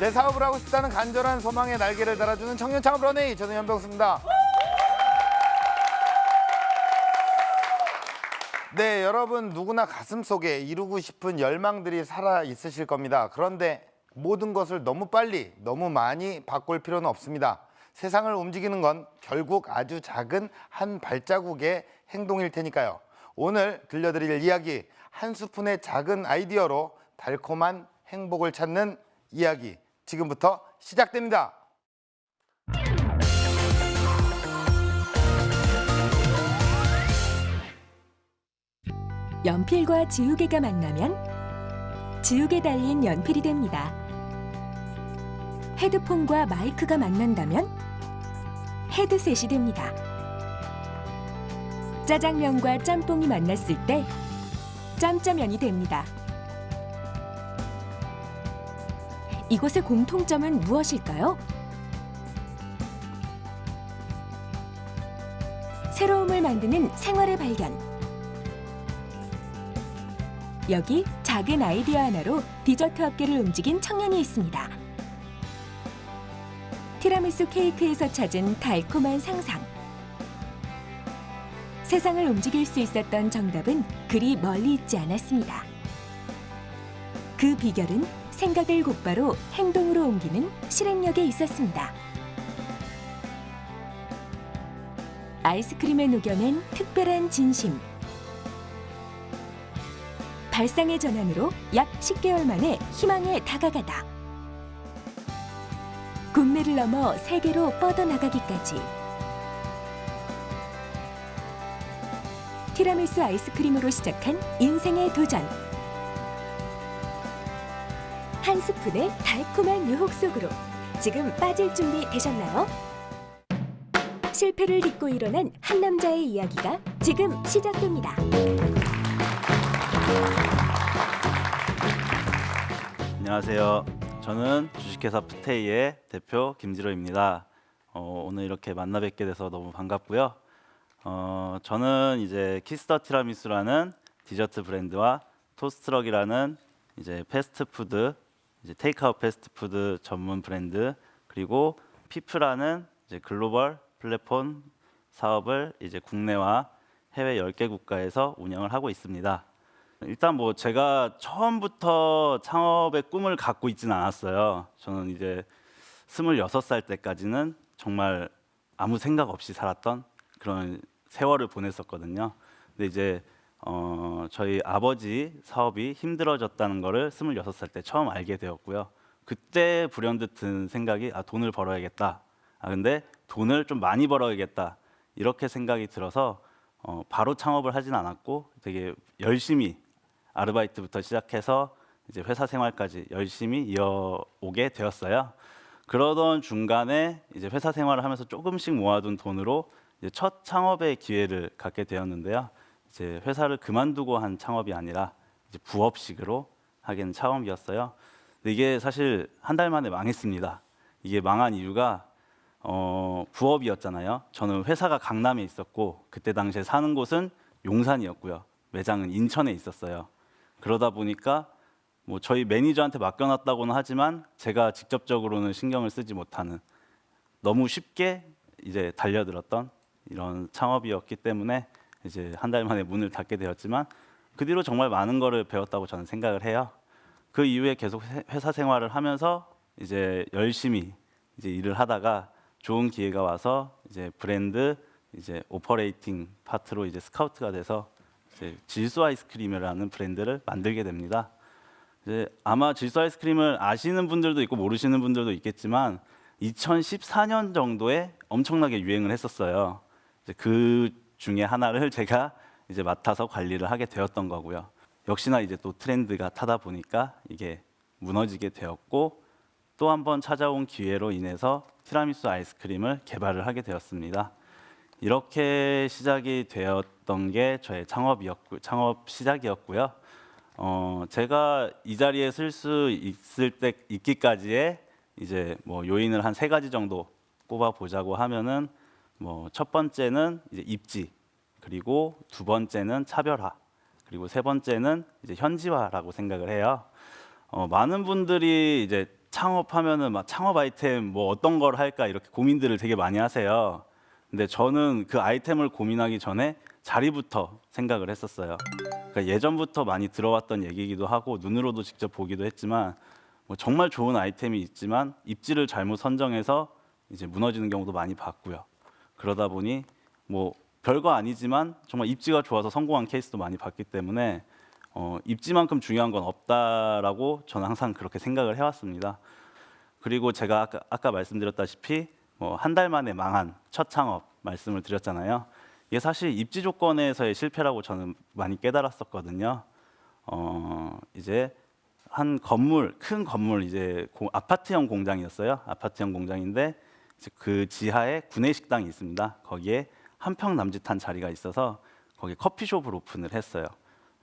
내 사업을 하고 싶다는 간절한 소망에 날개를 달아주는 청년 창업 런웨이, 저는 연병수입니다. 네, 여러분 누구나 가슴속에 이루고 싶은 열망들이 살아 있으실 겁니다. 그런데 모든 것을 너무 빨리, 너무 많이 바꿀 필요는 없습니다. 세상을 움직이는 건 결국 아주 작은 한 발자국의 행동일 테니까요. 오늘 들려드릴 이야기, 한 스푼의 작은 아이디어로 달콤한 행복을 찾는 이야기, 지금부터 시작됩니다. 연필과 지우개가 만나면 지우개 달린 연필이 됩니다. 헤드폰과 마이크가 만난다면 헤드셋이 됩니다. 짜장면과 짬뽕이 만났을 때 짬짜면이 됩니다. 이것의 공통점은 무엇일까요? 새로움을 만드는 생활의 발견. 여기 작은 아이디어 하나로 디저트 업계를 움직인 청년이 있습니다. 티라미수 케이크에서 찾은 달콤한 상상. 세상을 움직일 수 있었던 정답은 그리 멀리 있지 않았습니다. 그 비결은 생각을 곧바로 행동으로 옮기는 실행력에 있었습니다. 아이스크림에 녹여낸 특별한 진심. 발상의 전환으로 약 10개월 만에 희망에 다가가다. 국내를 넘어 세계로 뻗어나가기까지. 티라미수 아이스크림으로 시작한 인생의 도전. 한 스푼의 달콤한 유혹 속으로 지금 빠질 준비 되셨나요? 실패를 딛고 일어난 한 남자의 이야기가 지금 시작됩니다. 안녕하세요. 저는 주식회사 푸테이의 대표 김지로입니다. 오늘 이렇게 만나 뵙게 돼서 너무 반갑고요. 저는 이제 키스더 티라미수라는 디저트 브랜드와 토스트럭이라는 이제 패스트푸드, 이제 테이크아웃 패스트푸드 전문 브랜드, 그리고 피프라는 이제 글로벌 플랫폼 사업을 이제 국내와 해외 10개 국가에서 운영을 하고 있습니다. 일단 뭐 제가 처음부터 창업의 꿈을 갖고 있지는 않았어요. 저는 이제 26살 때까지는 정말 아무 생각 없이 살았던 그런 세월을 보냈었거든요. 근데 이제 저희 아버지 사업이 힘들어졌다는 거를 26살 때 처음 알게 되었고요. 그때 불현듯 든 생각이 돈을 벌어야겠다. 근데 돈을 좀 많이 벌어야겠다. 이렇게 생각이 들어서 바로 창업을 하진 않았고 되게 열심히 아르바이트부터 시작해서 이제 회사 생활까지 열심히 이어오게 되었어요. 그러던 중간에 이제 회사 생활을 하면서 조금씩 모아둔 돈으로 이제 첫 창업의 기회를 갖게 되었는데요. 이제 회사를 그만두고 한 창업이 아니라 이제 부업식으로 하긴 창업이었어요. 근데 이게 사실 한 달 만에 망했습니다. 이게 망한 이유가 부업이었잖아요. 저는 회사가 강남에 있었고 그때 당시에 사는 곳은 용산이었고요. 매장은 인천에 있었어요. 그러다 보니까 뭐 저희 매니저한테 맡겨놨다고는 하지만 제가 직접적으로는 신경을 쓰지 못하는, 너무 쉽게 이제 달려들었던 이런 창업이었기 때문에 이제 한 달 만에 문을 닫게 되었지만 그 뒤로 정말 많은 거를 배웠다고 저는 생각을 해요. 그 이후에 계속 회사 생활을 하면서 이제 열심히 이제 일을 하다가 좋은 기회가 와서 이제 브랜드 이제 오퍼레이팅 파트로 이제 스카우트가 돼서 이제 질소 아이스크림이라는 브랜드를 만들게 됩니다. 이제 아마 질소 아이스크림을 아시는 분들도 있고 모르시는 분들도 있겠지만 2014년 정도에 엄청나게 유행을 했었어요. 이제 그 중에 하나를 제가 이제 맡아서 관리를 하게 되었던 거고요. 역시나 이제 또 트렌드가 타다 보니까 이게 무너지게 되었고 또 한 번 찾아온 기회로 인해서 티라미수 아이스크림을 개발을 하게 되었습니다. 이렇게 시작이 되었던 게 저의 창업 시작이었고요. 제가 이 자리에 설 수 있기까지의 이제 뭐 요인을 한 3가지 정도 꼽아 보자고 하면은 뭐 첫 번째는 이제 입지, 그리고 두 번째는 차별화, 그리고 세 번째는 이제 현지화라고 생각을 해요. 많은 분들이 이제 창업하면은 막 창업 아이템 뭐 어떤 걸 할까 이렇게 고민들을 되게 많이 하세요. 근데 저는 그 아이템을 고민하기 전에 자리부터 생각을 했었어요. 그러니까 예전부터 많이 들어왔던 얘기이기도 하고 눈으로도 직접 보기도 했지만 뭐 정말 좋은 아이템이 있지만 입지를 잘못 선정해서 이제 무너지는 경우도 많이 봤고요. 그러다 보니 뭐 별거 아니지만 정말 입지가 좋아서 성공한 케이스도 많이 봤기 때문에 입지만큼 중요한 건 없다라고 저는 항상 그렇게 생각을 해왔습니다. 그리고 제가 아까 말씀드렸다시피 뭐 한 달 만에 망한 첫 창업 말씀을 드렸잖아요. 이게 사실 입지 조건에서의 실패라고 저는 많이 깨달았었거든요. 이제 한 건물, 큰 건물 이제 아파트형 공장이었어요. 아파트형 공장인데 이제 그 지하에 구내식당이 있습니다. 거기에 한 평 남짓한 자리가 있어서 거기 커피숍을 오픈을 했어요.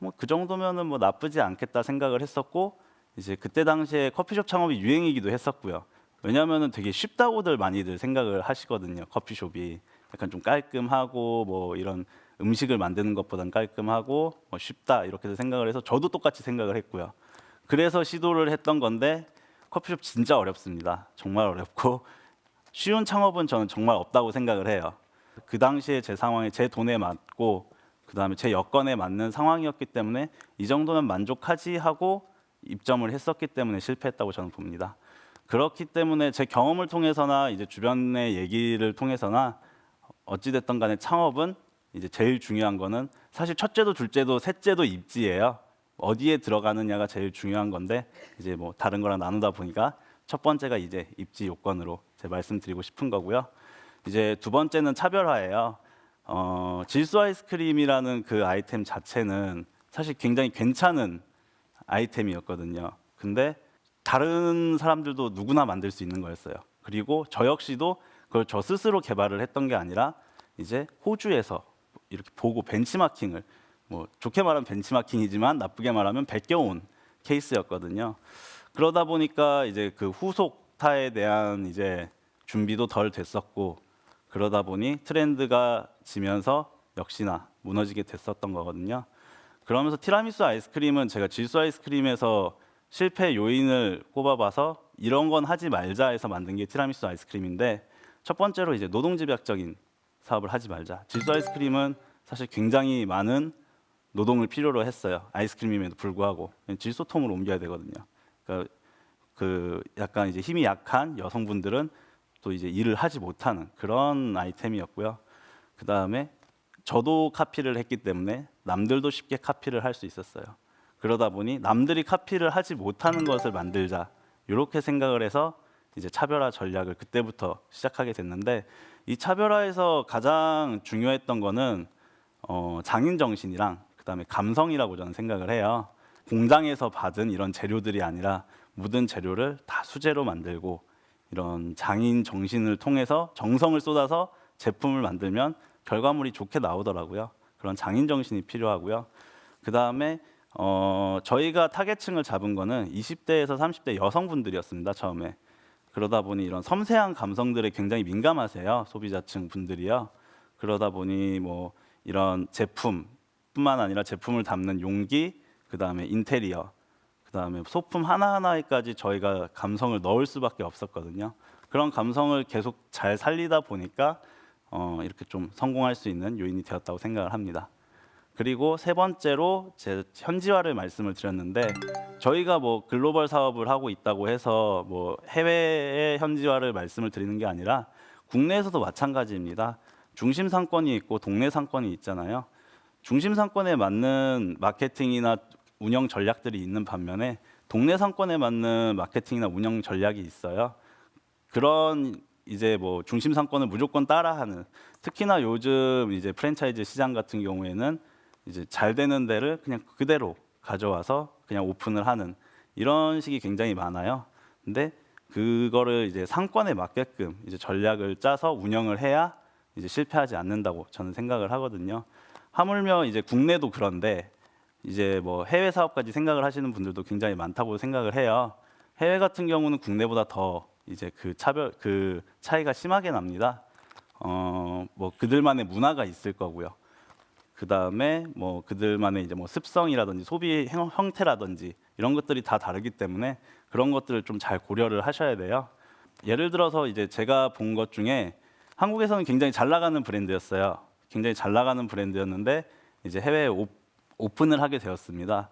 뭐 그 정도면은 뭐 나쁘지 않겠다 생각을 했었고 이제 그때 당시에 커피숍 창업이 유행이기도 했었고요. 왜냐하면은 되게 쉽다고들 많이들 생각을 하시거든요. 커피숍이 약간 좀 깔끔하고 뭐 이런 음식을 만드는 것보단 깔끔하고 뭐 쉽다 이렇게도 생각을 해서 저도 똑같이 생각을 했고요. 그래서 시도를 했던 건데 커피숍 진짜 어렵습니다. 정말 어렵고 쉬운 창업은 저는 정말 없다고 생각을 해요. 그 당시에 제 상황에 제 돈에 맞고 그다음에 제 여건에 맞는 상황이었기 때문에 이 정도면 만족하지 하고 입점을 했었기 때문에 실패했다고 저는 봅니다. 그렇기 때문에 제 경험을 통해서나 이제 주변의 얘기를 통해서나 어찌 됐든 간에 창업은 이제 제일 중요한 거는 사실 첫째도 둘째도 셋째도 입지예요. 어디에 들어가느냐가 제일 중요한 건데 이제 뭐 다른 거랑 나누다 보니까 첫 번째가 이제 입지 요건으로 제가 말씀드리고 싶은 거고요. 이제 두 번째는 차별화예요. 질소 아이스크림이라는 그 아이템 자체는 사실 굉장히 괜찮은 아이템이었거든요. 근데 다른 사람들도 누구나 만들 수 있는 거였어요. 그리고 저 역시도 그걸 저 스스로 개발을 했던 게 아니라 이제 호주에서 이렇게 보고 벤치마킹을 뭐 좋게 말하면 벤치마킹이지만 나쁘게 말하면 베껴온 케이스였거든요. 그러다 보니까 이제 그 후속타에 대한 이제 준비도 덜 됐었고 그러다 보니 트렌드가 지면서 역시나 무너지게 됐었던 거거든요. 그러면서 티라미수 아이스크림은 제가 질소 아이스크림에서 실패 요인을 꼽아봐서 이런 건 하지 말자 해서 만든 게 티라미수 아이스크림인데 첫 번째로 이제 노동집약적인 사업을 하지 말자. 질소 아이스크림은 사실 굉장히 많은 노동을 필요로 했어요. 아이스크림임에도 불구하고 질소통으로 옮겨야 되거든요. 그러니까 그 약간 이제 힘이 약한 여성분들은 또 이제 일을 하지 못하는 그런 아이템이었고요. 그 다음에 저도 카피를 했기 때문에 남들도 쉽게 카피를 할 수 있었어요. 그러다 보니 남들이 카피를 하지 못하는 것을 만들자 이렇게 생각을 해서 이제 차별화 전략을 그때부터 시작하게 됐는데 이 차별화에서 가장 중요했던 거는 장인 정신이랑 그다음에 감성이라고 저는 생각을 해요. 공장에서 받은 이런 재료들이 아니라 모든 재료를 다 수제로 만들고 이런 장인 정신을 통해서 정성을 쏟아서 제품을 만들면 결과물이 좋게 나오더라고요. 그런 장인 정신이 필요하고요. 그다음에 저희가 타겟층을 잡은 거는 20대에서 30대 여성분들이었습니다. 처음에. 그러다 보니 이런 섬세한 감성들에 굉장히 민감하세요. 소비자층 분들이요. 그러다 보니 뭐 이런 제품뿐만 아니라 제품을 담는 용기, 그다음에 인테리어, 그다음에 소품 하나하나에까지 저희가 감성을 넣을 수밖에 없었거든요. 그런 감성을 계속 잘 살리다 보니까 이렇게 좀 성공할 수 있는 요인이 되었다고 생각을 합니다. 그리고 세 번째로 제 현지화를 말씀을 드렸는데 저희가 뭐 글로벌 사업을 하고 있다고 해서 뭐 해외의 현지화를 말씀을 드리는 게 아니라 국내에서도 마찬가지입니다. 중심 상권이 있고 동네 상권이 있잖아요. 중심 상권에 맞는 마케팅이나 운영 전략들이 있는 반면에 동네 상권에 맞는 마케팅이나 운영 전략이 있어요. 그런 이제 뭐 중심 상권을 무조건 따라하는, 특히나 요즘 이제 프랜차이즈 시장 같은 경우에는 이제 잘 되는 데를 그냥 그대로 가져와서 그냥 오픈을 하는 이런 식이 굉장히 많아요. 근데 그거를 이제 상권에 맞게끔 이제 전략을 짜서 운영을 해야 이제 실패하지 않는다고 저는 생각을 하거든요. 하물며 이제 국내도 그런데 이제 뭐 해외 사업까지 생각을 하시는 분들도 굉장히 많다고 생각을 해요. 해외 같은 경우는 국내보다 더 이제 그 차이가 심하게 납니다. 뭐 그들만의 문화가 있을 거고요. 그다음에 뭐 그들만의 이제 뭐 습성이라든지 소비 형태라든지 이런 것들이 다 다르기 때문에 그런 것들을 좀 잘 고려를 하셔야 돼요. 예를 들어서 이제 제가 본 것 중에 한국에서는 굉장히 잘 나가는 브랜드였어요. 굉장히 잘 나가는 브랜드였는데 이제 해외에 오픈을 하게 되었습니다.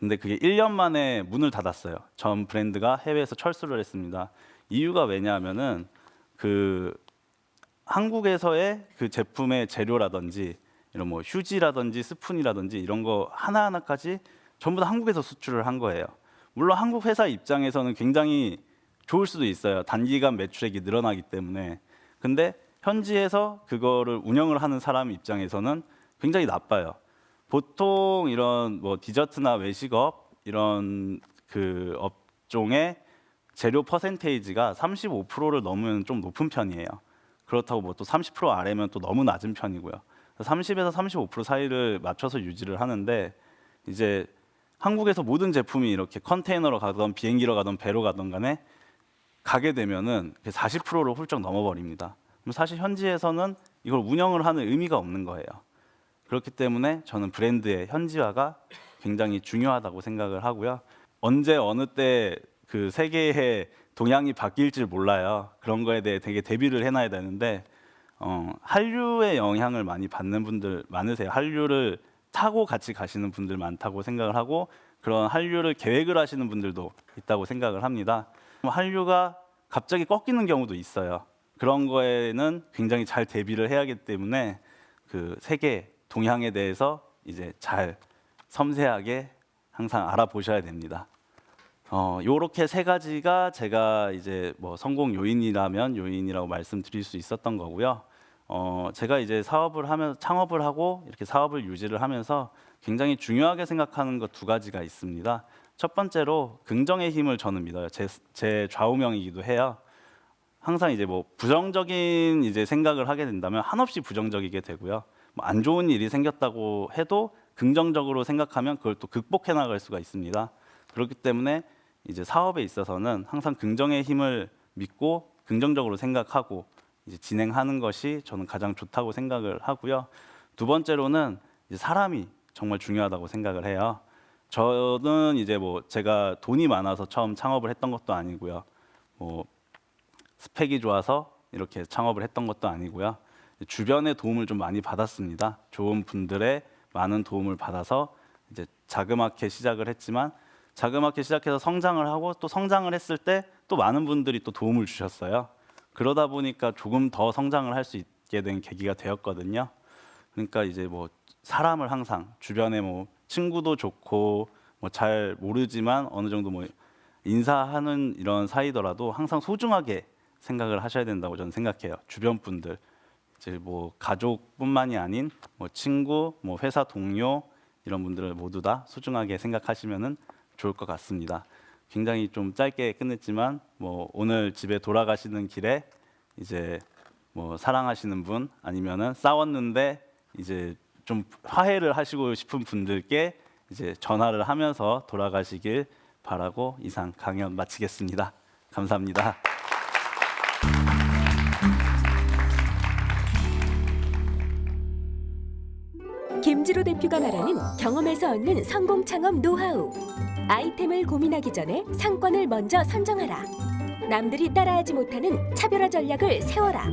근데 그게 1년 만에 문을 닫았어요. 전 브랜드가 해외에서 철수를 했습니다. 이유가 왜냐하면은 그 한국에서의 그 제품의 재료라든지 이런 뭐 휴지라든지 스푼이라든지 이런 거 하나하나까지 전부 다 한국에서 수출을 한 거예요. 물론 한국 회사 입장에서는 굉장히 좋을 수도 있어요. 단기간 매출액이 늘어나기 때문에. 근데 현지에서 그거를 운영을 하는 사람 입장에서는 굉장히 나빠요. 보통 이런 뭐 디저트나 외식업 이런 그 업종의 재료 퍼센테이지가 35%를 넘으면 좀 높은 편이에요. 그렇다고 뭐 또 30% 아래면 또 너무 낮은 편이고요. 30에서 35% 사이를 맞춰서 유지를 하는데 이제 한국에서 모든 제품이 이렇게 컨테이너로 가던 비행기로 가던 배로 가던 간에 가게 되면은 40%를 훌쩍 넘어버립니다. 그럼 사실 현지에서는 이걸 운영을 하는 의미가 없는 거예요. 그렇기 때문에 저는 브랜드의 현지화가 굉장히 중요하다고 생각을 하고요. 언제 어느 때 그 세계의 동향이 바뀔지 몰라요. 그런 거에 대해 되게 대비를 해놔야 되는데 한류의 영향을 많이 받는 분들 많으세요. 한류를 타고 같이 가시는 분들 많다고 생각을 하고 그런 한류를 계획을 하시는 분들도 있다고 생각을 합니다. 한류가 갑자기 꺾이는 경우도 있어요. 그런 거에는 굉장히 잘 대비를 해야 하기 때문에 그 세계 동향에 대해서 이제 잘 섬세하게 항상 알아보셔야 됩니다. 요렇게 세 가지가 제가 이제 뭐 성공 요인이라면 요인이라고 말씀드릴 수 있었던 거고요. 제가 이제 사업을 하면서 창업을 하고 이렇게 사업을 유지를 하면서 굉장히 중요하게 생각하는 것 두 가지가 있습니다. 첫 번째로 긍정의 힘을 저는 믿어요. 제 좌우명이기도 해요. 항상 이제 뭐 부정적인 이제 생각을 하게 된다면 한없이 부정적이게 되고요. 뭐 안 좋은 일이 생겼다고 해도 긍정적으로 생각하면 그걸 또 극복해 나갈 수가 있습니다. 그렇기 때문에 이제 사업에 있어서는 항상 긍정의 힘을 믿고 긍정적으로 생각하고 이제 진행하는 것이 저는 가장 좋다고 생각을 하고요. 두 번째로는 이제 사람이 정말 중요하다고 생각을 해요. 저는 이제 뭐 제가 돈이 많아서 처음 창업을 했던 것도 아니고요. 뭐 스펙이 좋아서 이렇게 창업을 했던 것도 아니고요. 주변의 도움을 좀 많이 받았습니다. 좋은 분들의 많은 도움을 받아서 이제 자그맣게 시작을 했지만 자그맣게 시작해서 성장을 하고 또 성장을 했을 때 또 많은 분들이 또 도움을 주셨어요. 그러다 보니까 조금 더 성장을 할 수 있게 된 계기가 되었거든요. 그러니까 이제 뭐 사람을 항상 주변에 뭐 친구도 좋고 뭐 잘 모르지만 어느 정도 뭐 인사하는 이런 사이더라도 항상 소중하게 생각을 하셔야 된다고 저는 생각해요. 주변 분들 이제 뭐 가족뿐만이 아닌 뭐 친구, 뭐 회사 동료 이런 분들을 모두 다 소중하게 생각하시면은 좋을 것 같습니다. 굉장히 좀 짧게 끝냈지만 뭐 오늘 집에 돌아가시는 길에 이제 뭐 사랑하시는 분 아니면은 싸웠는데 이제 좀 화해를 하시고 싶은 분들께 이제 전화를 하면서 돌아가시길 바라고 이상 강연 마치겠습니다. 감사합니다. 김지로 대표가 말하는 경험에서 얻는 성공 창업 노하우. 아이템을 고민하기 전에 상권을 먼저 선정하라. 남들이 따라하지 못하는 차별화 전략을 세워라.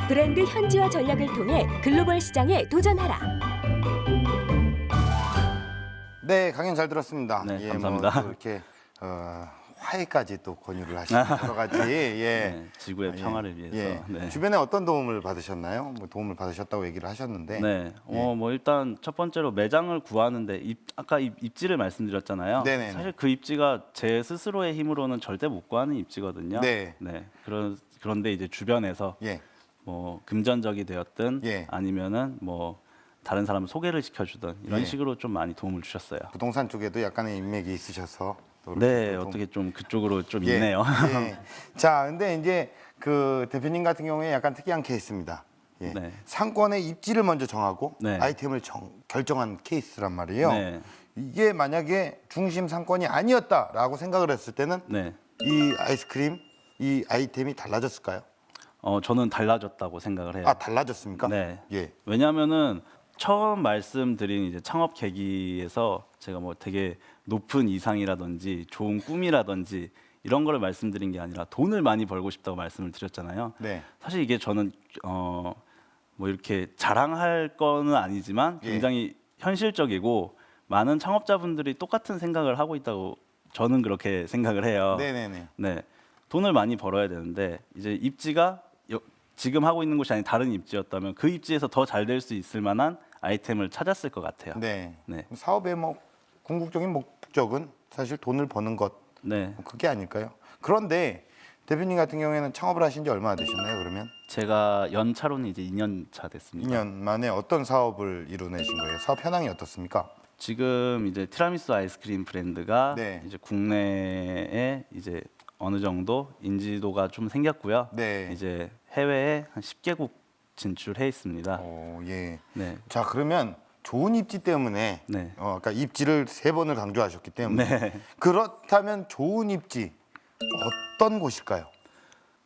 브랜드 현지화 전략을 통해 글로벌 시장에 도전하라. 네, 강연 잘 들었습니다. 네, 감사합니다. 또 이렇게 화해까지 또 권유를 하시는 여러 가지 네, 지구의 평화를 위해서. 예. 네. 주변에 어떤 도움을 받으셨나요? 뭐 도움을 받으셨다고 얘기를 하셨는데. 네, 뭐 일단 첫 번째로 매장을 구하는데 아까 입지를 말씀드렸잖아요. 네네네. 사실 그 입지가 제 스스로의 힘으로는 절대 못 구하는 입지거든요. 네. 그런데 이제 주변에서 예. 뭐 금전적이 되었든 예. 아니면은 뭐 다른 사람을 소개를 시켜주든 이런 예. 식으로 좀 많이 도움을 주셨어요. 부동산 쪽에도 약간의 인맥이 있으셔서. 또 이렇게 네, 또 어떻게 좀 그쪽으로 좀 예. 있네요. 예. 자, 근데 이제 그 대표님 같은 경우에 약간 특이한 케이스입니다. 예. 네. 상권의 입지를 먼저 정하고 네. 아이템을 결정한 케이스란 말이에요. 네. 이게 만약에 중심 상권이 아니었다라고 생각을 했을 때는 네, 이 아이스크림, 이 아이템이 달라졌을까요? 저는 달라졌다고 생각을 해요. 아, 달라졌습니까? 네. 예. 왜냐하면은 처음 말씀드린 이제 창업 계기에서 제가 뭐 되게 높은 이상이라든지 좋은 꿈이라든지 이런 거를 말씀드린 게 아니라 돈을 많이 벌고 싶다고 말씀을 드렸잖아요. 네. 사실 이게 저는 뭐 이렇게 자랑할 거는 아니지만 예. 굉장히 현실적이고 많은 창업자분들이 똑같은 생각을 하고 있다고 저는 그렇게 생각을 해요. 네네네. 네, 돈을 많이 벌어야 되는데 이제 입지가 지금 하고 있는 곳이 아닌 다른 입지였다면 그 입지에서 더 잘 될 수 있을 만한 아이템을 찾았을 것 같아요. 네. 네. 사업의 뭐 궁극적인 목적은 사실 돈을 버는 것 네, 그게 아닐까요? 그런데 대표님 같은 경우에는 창업을 하신 지 얼마나 되셨나요? 그러면 제가 연차로는 이제 2년 차 됐습니다. 2년 만에 어떤 사업을 이루내신 거예요? 사업 현황이 어떻습니까? 지금 이제 티라미수 아이스크림 브랜드가 네. 이제 국내에 이제 어느 정도 인지도가 좀 생겼고요. 네. 이제 해외에 한 10개국 진출해 있습니다. 예. 네. 자, 그러면 좋은 입지 때문에 네. 그러니까 입지를 3번을 강조하셨기 때문에 네. 그렇다면 좋은 입지 어떤 곳일까요?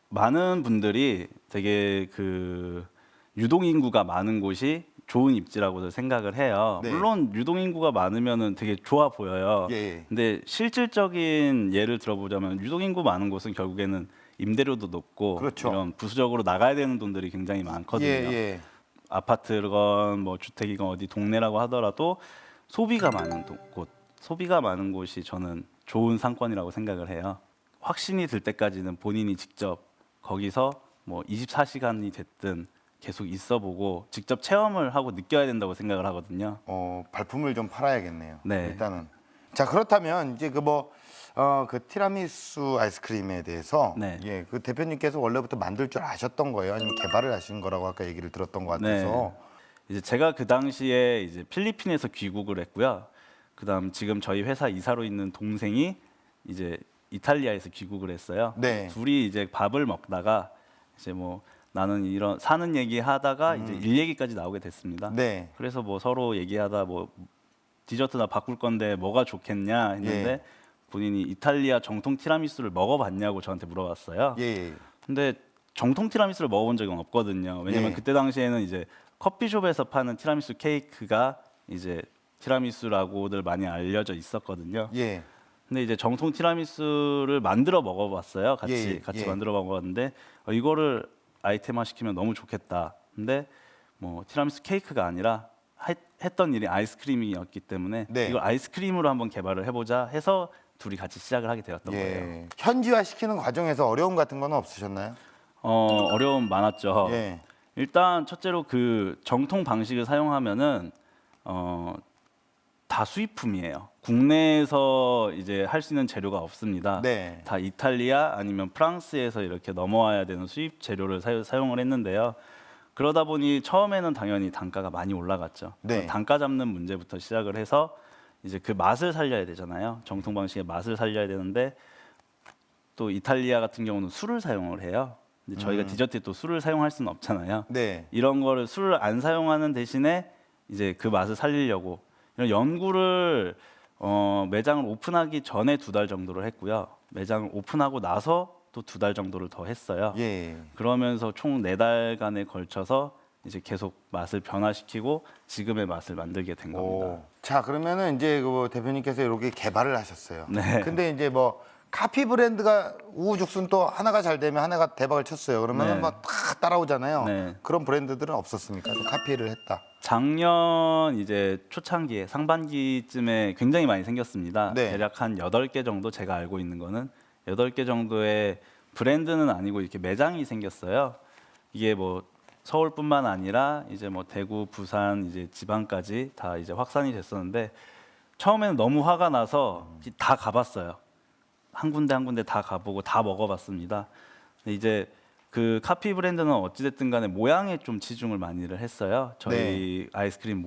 많은 분들이 되게 그 유동 인구가 많은 곳이 좋은 입지라고도 생각을 해요. 네. 물론 유동 인구가 많으면은 되게 좋아 보여요. 예. 근데 실질적인 예를 들어보자면 유동 인구 많은 곳은 결국에는 임대료도 높고 그렇죠. 이런 부수적으로 나가야 되는 돈들이 굉장히 많거든요. 예. 아파트건 뭐 주택이건 어디 동네라고 하더라도 소비가 많은 곳, 소비가 많은 곳이 저는 좋은 상권이라고 생각을 해요. 확신이 들 때까지는 본인이 직접 거기서 뭐 24시간이 됐든 계속 있어보고 직접 체험을 하고 느껴야 된다고 생각을 하거든요. 발품을 좀 팔아야겠네요. 네. 일단은. 자, 그렇다면 이제 그 티라미수 아이스크림에 대해서 네. 예, 그 대표님께서 원래부터 만들 줄 아셨던 거예요? 아니면 개발을 하신 거라고 아까 얘기를 들었던 것 같아서. 네. 이제 제가 그 당시에 이제 필리핀에서 귀국을 했고요. 그다음 지금 저희 회사 이사로 있는 동생이 이제 이탈리아에서 귀국을 했어요. 네. 둘이 이제 밥을 먹다가 이제 뭐 나는 이런 사는 얘기 하다가 이제 일 얘기까지 나오게 됐습니다. 네. 그래서 뭐 서로 얘기하다 뭐 디저트 나 바꿀 건데 뭐가 좋겠냐 했는데 예. 본인이 이탈리아 정통 티라미수를 먹어봤냐고 저한테 물어봤어요. 예. 근데 정통 티라미수를 먹어본 적은 없거든요. 왜냐면 예. 그때 당시에는 이제 커피숍에서 파는 티라미수 케이크가 이제 티라미수라고들 많이 알려져 있었거든요. 예. 근데 이제 정통 티라미수를 만들어 먹어봤어요. 같이 예. 만들어 먹었는데 이거를 아이템화 시키면 너무 좋겠다. 근데 뭐 티라미수 케이크가 아니라 했던 일이 아이스크림이었기 때문에 네. 이걸 아이스크림으로 한번 개발을 해보자 해서 둘이 같이 시작을 하게 되었던 거예요. 예. 현지화 시키는 과정에서 어려움 같은 건 없으셨나요? 어려움 많았죠. 예. 일단 첫째로 그 정통 방식을 사용하면은 다 수입품이에요. 국내에서 이제 할 수 있는 재료가 없습니다. 네. 다 이탈리아 아니면 프랑스에서 이렇게 넘어와야 되는 수입 재료를 사용을 했는데요. 그러다 보니 처음에는 당연히 단가가 많이 올라갔죠. 네. 단가 잡는 문제부터 시작을 해서 이제 그 맛을 살려야 되잖아요. 정통 방식의 맛을 살려야 되는데 또 이탈리아 같은 경우는 술을 사용을 해요. 근데 저희가 디저트에 또 술을 사용할 수는 없잖아요. 네. 이런 거를 술을 안 사용하는 대신에 이제 그 맛을 살리려고 이런 연구를 매장을 오픈하기 전에 2달 정도를 했고요. 매장을 오픈하고 나서 또 2달 정도를 더 했어요. 예. 그러면서 총 4달간에 걸쳐서 이제 계속 맛을 변화시키고 지금의 맛을 만들게 된 겁니다. 자, 그러면은 이제 그 대표님께서 이렇게 개발을 하셨어요. 네. 근데 이제 뭐 카피 브랜드가 우후죽순 또 하나가 잘 되면 하나가 대박을 쳤어요. 그러면은 네. 막 다 따라오잖아요. 네. 그런 브랜드들은 없었습니까? 좀 카피를 했다. 작년 이제 초창기에 상반기쯤에 굉장히 많이 생겼습니다. 네. 대략 한 8개 정도 제가 알고 있는 거는 8개 정도의 브랜드는 아니고 이렇게 매장이 생겼어요. 이게 뭐 서울뿐만 아니라 이제 뭐 대구, 부산 이제 지방까지 다 이제 확산이 됐었는데 처음에는 너무 화가 나서 다 가봤어요. 한 군데 다 가보고 다 먹어봤습니다. 근데 이제 그 카피 브랜드는 어찌됐든 간에 모양에 좀 치중을 많이를 했어요. 저희 아이스크림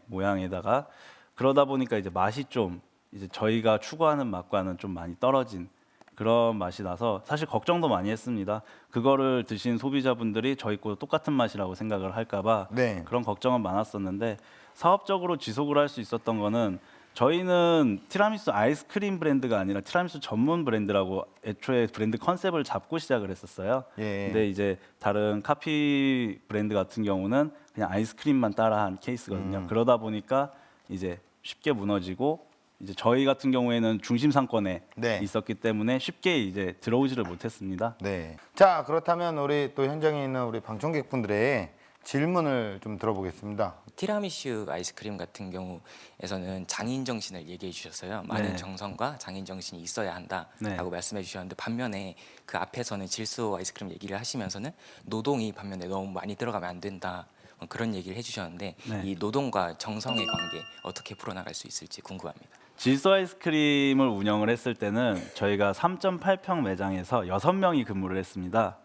모양에다가 그러다 보니까 이제 맛이 좀 이제 저희가 추구하는 맛과는 좀 많이 떨어진 그런 맛이 나서 사실 걱정도 많이 했습니다. 그거를 드신 소비자분들이 저희 거 똑같은 맛이라고 생각을 할까봐 네. 그런 걱정은 많았었는데 사업적으로 지속을 할 수 있었던 거는 저희는 티라미수 아이스크림 브랜드가 아니라 티라미수 전문 브랜드라고 애초에 브랜드 컨셉을 잡고 시작을 했었어요. 예. 근데 이제 다른 카피 브랜드 같은 경우는 그냥 아이스크림만 따라한 케이스거든요. 그러다 보니까 이제 쉽게 무너지고 이제 저희 같은 경우에는 중심 상권에 네. 있었기 때문에 쉽게 이제 들어오지를 못했습니다. 네. 자, 그렇다면 우리 또 현장에 있는 우리 방청객분들의 질문을 좀 들어보겠습니다. 티라미슈 아이스크림 같은 경우에서는 장인 정신을 얘기해 주셨어요. 많은 네. 정성과 장인 정신이 있어야 한다라고 네. 말씀해 주셨는데 반면에 그 앞에서는 질소 아이스크림 얘기를 하시면서는 노동이 반면에 너무 많이 들어가면 안 된다. 그런 얘기를 해주셨는데 네. 이 노동과 정성의 관계 어떻게 풀어나갈 수 있을지 궁금합니다. 질소 아이스크림을 운영을 했을 때는 저희가 3.8평 매장에서 6명이 근무를 했습니다.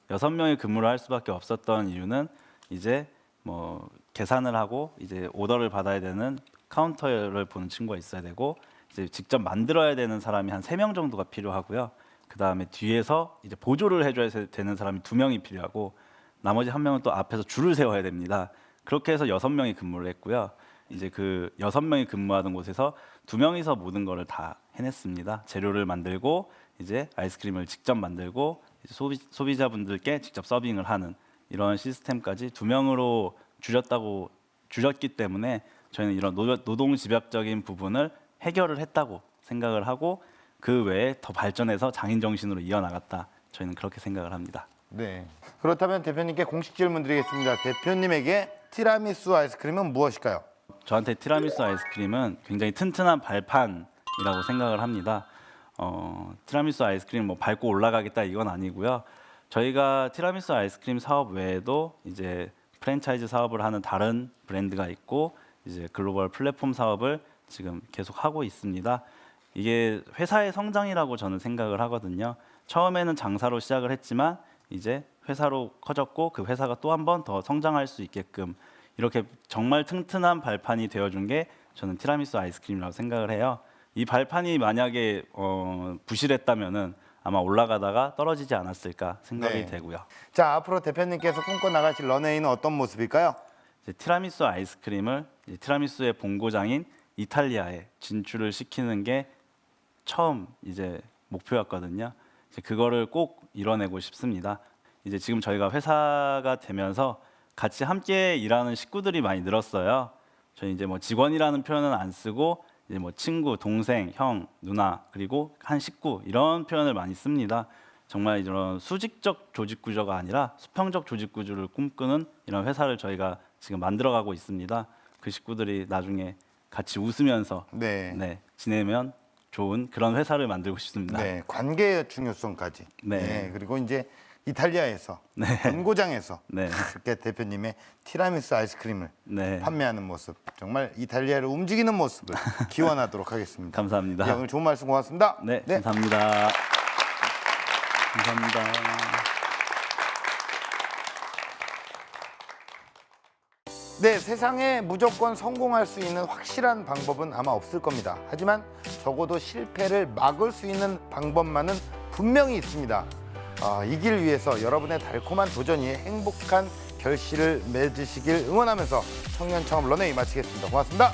6명이 근무를 할 수밖에 없었던 이유는 이제 뭐 계산을 하고 이제 오더를 받아야 되는 카운터를 보는 친구가 있어야 되고 이제 직접 만들어야 되는 사람이 한 3명 정도가 필요하고요. 그다음에 뒤에서 이제 보조를 해줘야 되는 사람이 2명이 필요하고 나머지 1명은 또 앞에서 줄을 세워야 됩니다. 그렇게 해서 6명이 근무를 했고요. 이제 그 6명이 근무하던 곳에서 2명이서 모든 거를 다 해냈습니다. 재료를 만들고 이제 아이스크림을 직접 만들고 이제 소비자분들께 직접 서빙을 하는 이런 시스템까지 2명으로 줄였기 때문에 저희는 이런 노동 집약적인 부분을 해결을 했다고 생각을 하고 그 외에 더 발전해서 장인 정신으로 이어나갔다. 저희는 그렇게 생각을 합니다. 네. 그렇다면 대표님께 공식 질문 드리겠습니다. 대표님에게 티라미수 아이스크림은 무엇일까요? 저한테 티라미수 아이스크림은 굉장히 튼튼한 발판이라고 생각을 합니다. 티라미수 아이스크림 뭐 밟고 올라가겠다 이건 아니고요. 저희가 티라미수 아이스크림 사업 외에도 이제 프랜차이즈 사업을 하는 다른 브랜드가 있고 이제 글로벌 플랫폼 사업을 지금 계속 하고 있습니다. 이게 회사의 성장이라고 저는 생각을 하거든요. 처음에는 장사로 시작을 했지만 이제 회사로 커졌고 그 회사가 또 한 번 더 성장할 수 있게끔 이렇게 정말 튼튼한 발판이 되어준 게 저는 티라미수 아이스크림이라고 생각을 해요. 이 발판이 만약에 부실했다면은 아마 올라가다가 떨어지지 않았을까 생각이 네. 되고요. 자, 앞으로 대표님께서 꿈꿔 나가실 런웨이는 어떤 모습일까요? 이제 티라미수 아이스크림을 이제 티라미수의 본고장인 이탈리아에 진출을 시키는 게 처음 이제 목표였거든요. 이제 그거를 꼭 이뤄내고 싶습니다. 이제 지금 저희가 회사가 되면서 같이 함께 일하는 식구들이 많이 늘었어요. 저희 이제 뭐 직원이라는 표현은 안 쓰고 이제 뭐 친구, 동생, 형, 누나 그리고 한 식구 이런 표현을 많이 씁니다. 정말 이런 수직적 조직 구조가 아니라 수평적 조직 구조를 꿈꾸는 이런 회사를 저희가 지금 만들어가고 있습니다. 그 식구들이 나중에 같이 웃으면서 네. 지내면 좋은 그런 회사를 만들고 싶습니다. 네, 관계의 중요성까지. 네. 그리고 이제 이탈리아에서 네. 본고장에서 네. 그렇게 대표님의 티라미수 아이스크림을 네. 판매하는 모습, 정말 이탈리아를 움직이는 모습을 기원하도록 하겠습니다. 감사합니다. 네, 오늘 좋은 말씀 고맙습니다. 네, 감사합니다. 감사합니다. 네, 세상에 무조건 성공할 수 있는 확실한 방법은 아마 없을 겁니다. 하지만 적어도 실패를 막을 수 있는 방법만은 분명히 있습니다. 이 길 위해서 여러분의 달콤한 도전이 행복한 결실을 맺으시길 응원하면서 청년 창업 런웨이 마치겠습니다. 고맙습니다.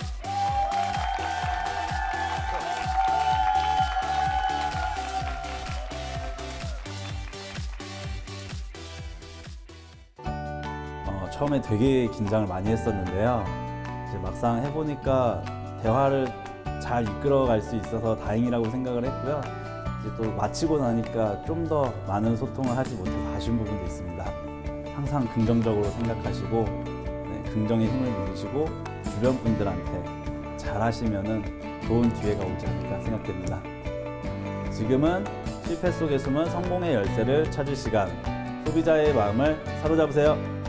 처음에 되게 긴장을 많이 했었는데요. 이제 막상 해보니까 대화를 잘 이끌어갈 수 있어서 다행이라고 생각을 했고요. 이제 또 마치고 나니까 좀 더 많은 소통을 하지 못해서 아쉬운 부분도 있습니다. 항상 긍정적으로 생각하시고 긍정의 힘을 믿으시고 주변 분들한테 잘 하시면은 좋은 기회가 오지 않을까 생각됩니다. 지금은 실패 속에 숨은 성공의 열쇠를 찾을 시간. 소비자의 마음을 사로잡으세요.